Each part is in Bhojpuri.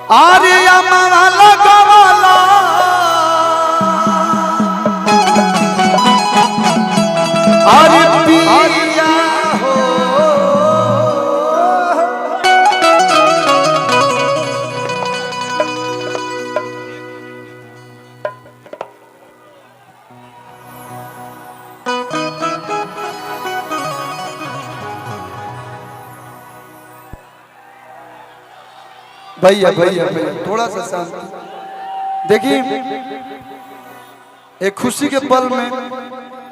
आर्या माला गवाला अरे पिया हो भैया भैया भैया थोड़ा सा शांति देखिए। एक खुशी के पल में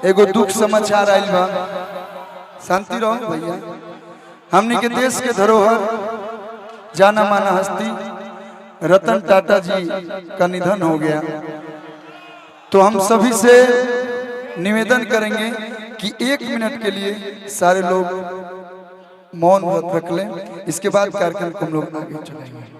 एगो दुख समाचार आयल बा। शांति रहो भैया। हमनी के देश के धरोहर जाना माना हस्ती रतन टाटा जी का निधन हो गया। तो हम सभी से निवेदन करेंगे कि 1 मिनट के लिए सारे लोग मौन व्रत रख लें। इसके बाद कार्यक्रम को हम लोग आगे चलाएंगे।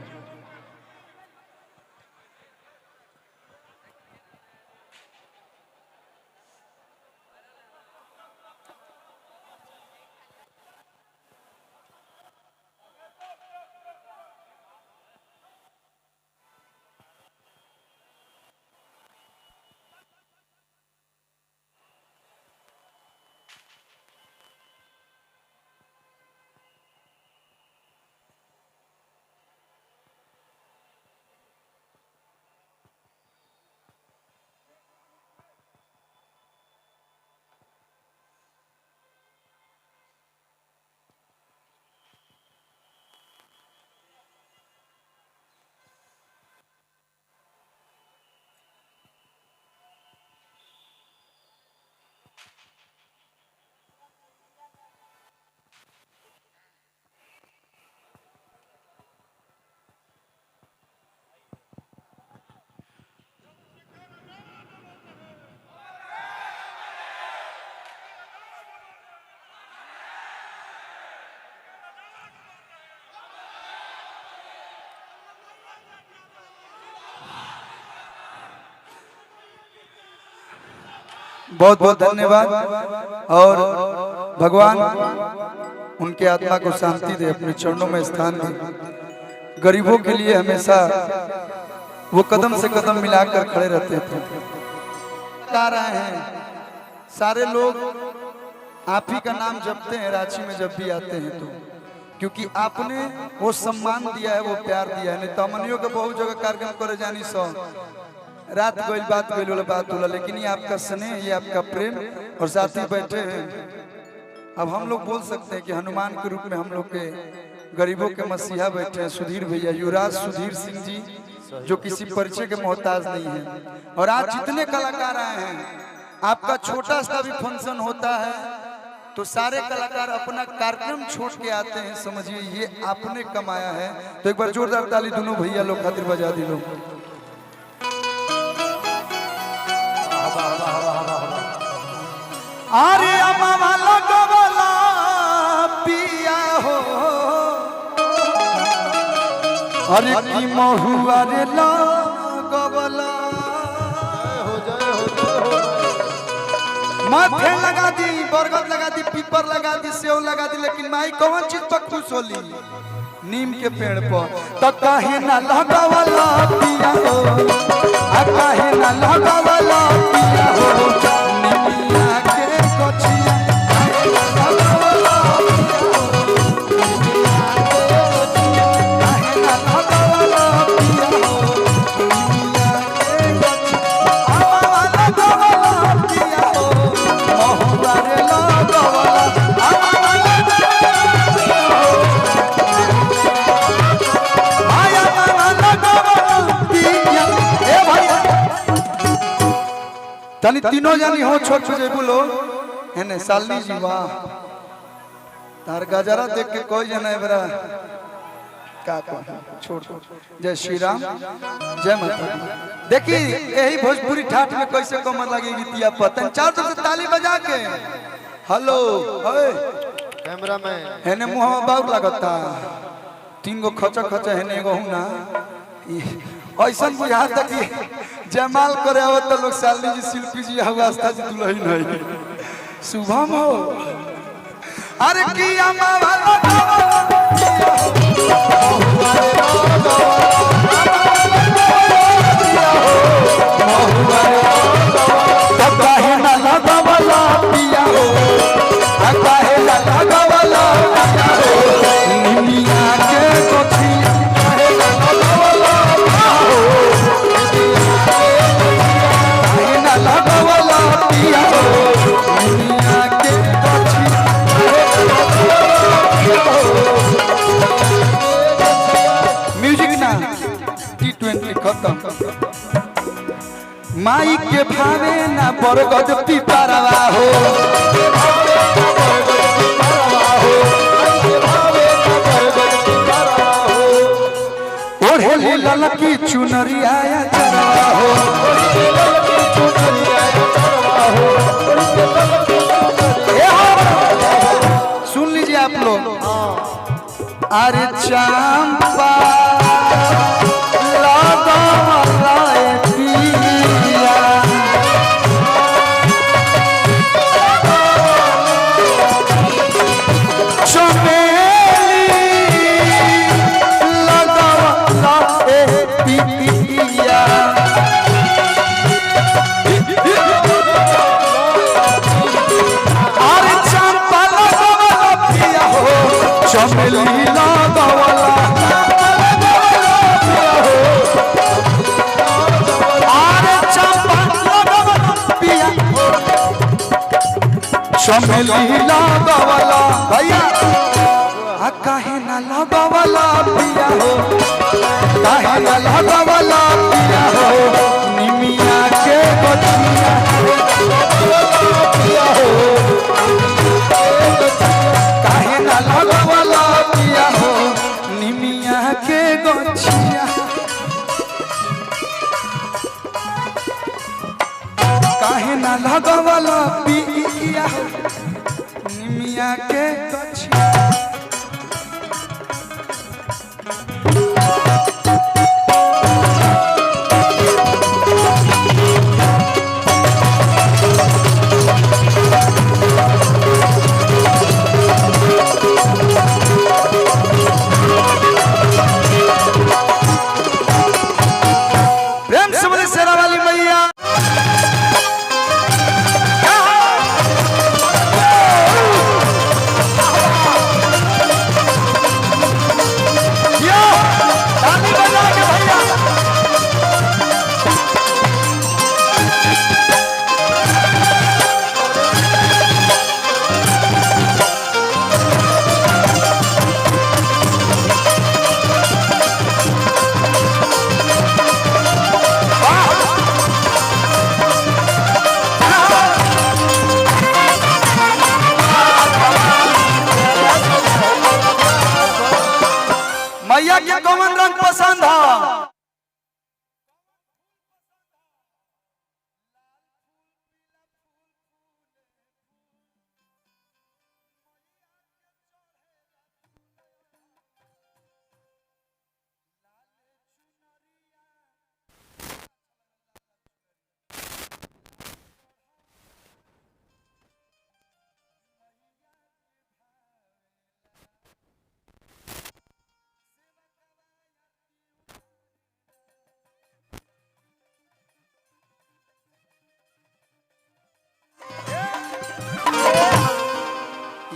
बहुत बहुत धन्यवाद। और भगवान उनके आत्मा को शांति दे, अपने चरणों में स्थान दे। गरीबों के लिए हमेशा वो कदम से कदम मिलाकर खड़े रहते थे। आ रहे हैं सारे लोग आप ही का नाम जपते हैं रांची में जब भी आते हैं तो, क्योंकि आपने वो सम्मान दिया है, वो प्यार दिया है। नहीं तो अमनियों के बहुत जगह कार्यक्रम करे जानी सो रात गोल बात गोल वाला बात होला, लेकिन ये आपका स्नेह, ये आपका प्रेम। और साथ ही बैठे हैं, अब हम लोग बोल सकते हैं कि हनुमान के रूप में हम लोग के गरीबों के मसीहा बैठे हैं सुधीर भैया, युवराज सुधीर सिंह जी, जो किसी परिचय के मोहताज नहीं है। और आज जितने कलाकार आए हैं, आपका छोटा सा भी फंक्शन होता है तो सारे कलाकार अपना कार्यक्रम छोड़ के आते हैं। समझिए ये आपने कमाया है। तो एक बार जोरदार ताली दोनों भैया लोग खातिर बजा दी लोग। अरे माला गवाला पिया हो अरे की महुआ रे ला गवाला माथे लगा दी, बरगद लगा दी, पीपर लगा दी, सेव लगा दी, लेकिन माई कौन चीज पर खुश होली? नीम के पेड़ पर। तो काहे ना लगावला पिया हो, काहे ना लगावला पिया हो, निमिया के कोचिया काहे ना लगावला पिया हो, निमिया के कोचिया काहे ना लगावला पिया हो, निमिया के कोचिया आवा लगावला पिया हो, महुआ रे लगावला आवा तनी तीनों जानी हो छोट छोटे बोलो है ने सालनी जी वाह तार गजरा देख के कोई जना है बरा का छोड़ जय श्री राम जय माता दी। देखी यही भोजपुरी ठाठ में कैसे कमर लगी गीतिया पतन चार तरफ से ताली बजा के हेलो ओए कैमरा में है ने मुंह बाउर लगता 3 गो खचा खचा है ने एगो ना ऐसा बुझाता कि जयमाल करे आवत तो लोग सालनी जी शिल्पी जी हवास्ता जी दुल्हन है शुभम हो। अरे किया मावा खत्म। माई के भावे ना बरगद पिपरवा हो, ओढ़े ललकी चुनरिया चरवा हो, सुन लीजिए आप लोग। अरे चंपा चमेली लगवला, अरे चंपा लगवला पिया, चमेली लगवला भैया, काहे ना लगवला पिया हो, काहे ना लगवला पिया हो, निमिया के बचिया पिया हो, काहे ना लगवला पिया हो, निमिया के गछिया, काहे ना लगवला पिया हो, निमिया के गछिया। मैया के कौन रंग पसंद है?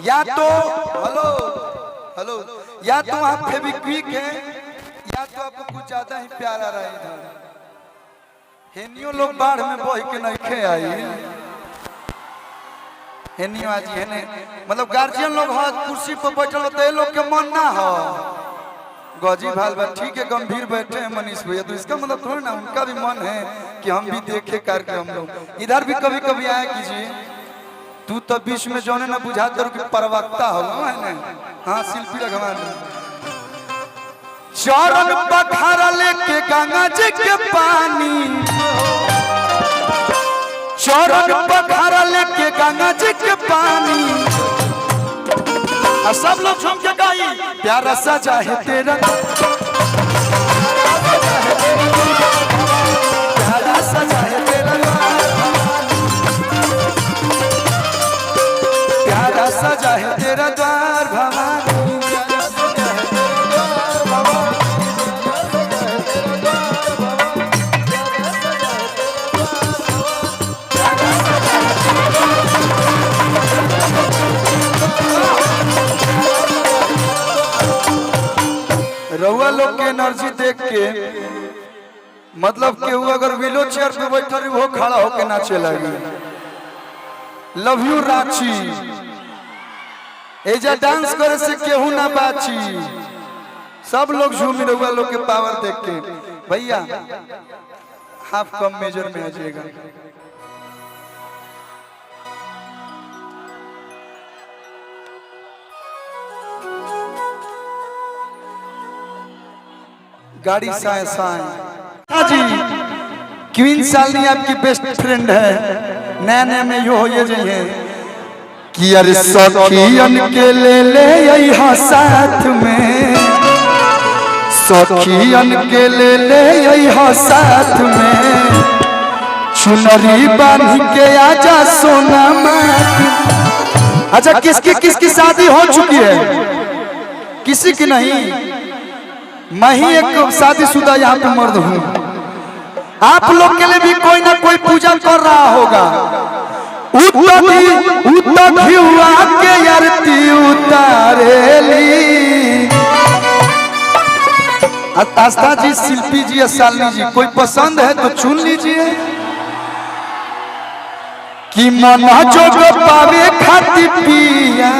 या तो हेलो हेलो या तो आप फेविक्विक है या तो आपको कुछ ज्यादा ही प्यार आ रहा है इधर। हेनियो लोग बाढ़ में बह के नहीं खे आई, हेनियो आज हेने मतलब गार्जियन लोग हाथ कुर्सी पर बैठल होते हैं, लोग के मन ना हो गजी भाल बा ठीक है गंभीर बैठे हैं मनीष भैया, तो इसका मतलब थोड़ा ना उनका भी मन है कि हम भी देखे कार्यक्रम लोग इधर भी कभी कभी आया कीजिए। तू तो बीच में जोने ना बुझा दर कि प्रवक्ता हो है ना। हाँ शिल्पी रघवान चरण पखारा लेके गंगा जी के पानी, चरण पखारा लेके गंगा जी के पानी, और सब लोग झूम के गाई प्यारा सजा है तेरा, प्यारा सजा है तेरा, प्यारा सजा है तेरा द्वार भवानी, रउआ लोग के एनर्जी देख के मतलब केहू अगर व्हीलो चेयर पे बैठल वो खड़ा होके नाचे लगी। लव यू रांची, एजा डांस करे से केहू ना बाची, सब लोग झूमी रउआ लोग के पावर देख के। भैया हाफ कम मेजर में आ जाएगा। गाड़ी साए साए जी क्वीन शालिनी आपकी बेस्ट फ्रेंड है। नया नया में यो हो ये जाइए कि अरे सखियन के ले यहाँ साथ में, सखियन के ले यहाँ साथ में, चुनरी बांध के आजा सोना माथ। अच्छा किसकी शादी हो चुकी है? किसी की नहीं। मैं ही एक शादीशुदा यहाँ पे मर्द हूँ। आप लोग के लिए भी कोई ना कोई पूजा कर रहा होगा। के आरती उतारेली। आस्था जी, शिल्पी जी, शालिनी जी, कोई पसंद है तो चुन लीजिए। कि मन जोग पावे खाती पिया,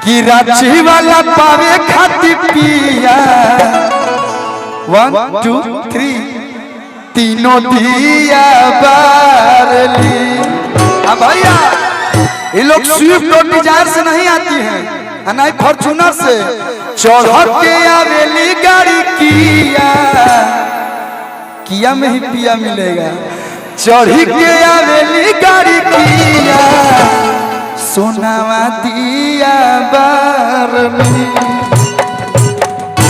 कि रांची वाला पावे खाती पिया। 1 2 3 तीनों दिया बारली। अब भैया ये लोग स्विफ्ट और डिजायर से नहीं आती हैं, नहीं फॉर्च्यूनर से। चढ़ के आवेली गाड़ी किया में ही पिया मिलेगा। चढ़ी के आवेली गाड़ी किया, सोनावा दिया बारली।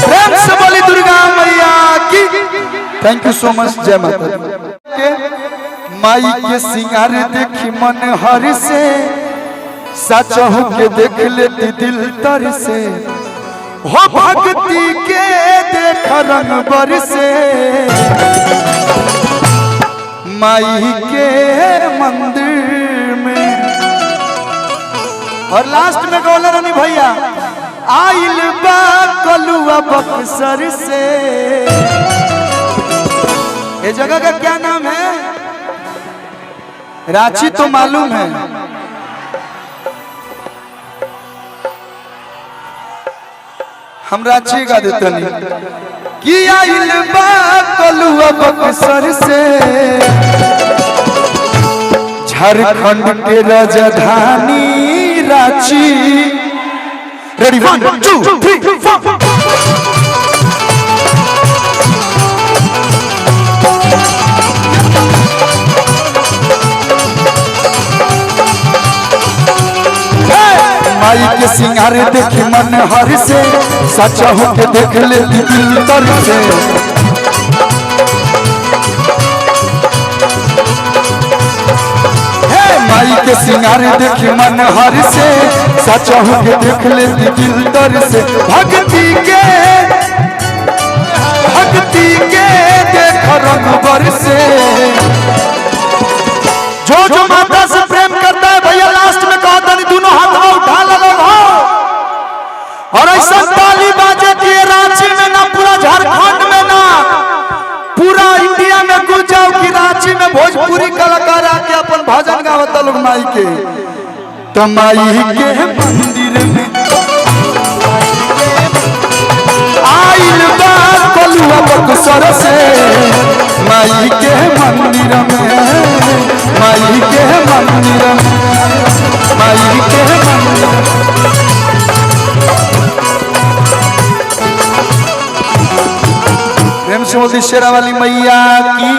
प्रेम से बोली दुर्गा मैया की। Thank you so much. जय माता दी। माई के सिंगार देखी मन हर से, सचहु के देख लेती दिल तर से। हो भक्ति के देख रंग बरसे, माई के मंदिर में। और लास्ट में गौला रानी भैया आइल बा कलुआ बक्सर से। ये जगह का क्या नाम है? रांची तो मालूम है। हम रांची गा देते नहीं। कि आइल बा कलुआ बक्सर से, झारखंड के राजधानी रांची। रेडी 1 2 3 4। माई के सिंगार देखी मन हर से, सच्चा हो के देख लेती दिल तर से। माई के सिंगार देखी मन हर से, सच्चा हो के देख लेती दिल तर से। भक्ति के देख रंग बरसे। जो माता से प्रेम करता है भैया लास्ट में कहा था दोनों हाथ में उठा लो और ऐसा ताली बाजे कि रांची में ना, पूरा झारखंड में ना, पूरा इंडिया में गूंज जाओ कि रांची में भोजपुरी कलाकार आके अपन भजन गावता लोग माई के। तो माई के मंदिर में आइल बा कलुआ बक्सर से। माई के मंदिर में, माई के मंदिर में, माई के मंदिर। प्रेम से बोलती शेरा वाली मैया की।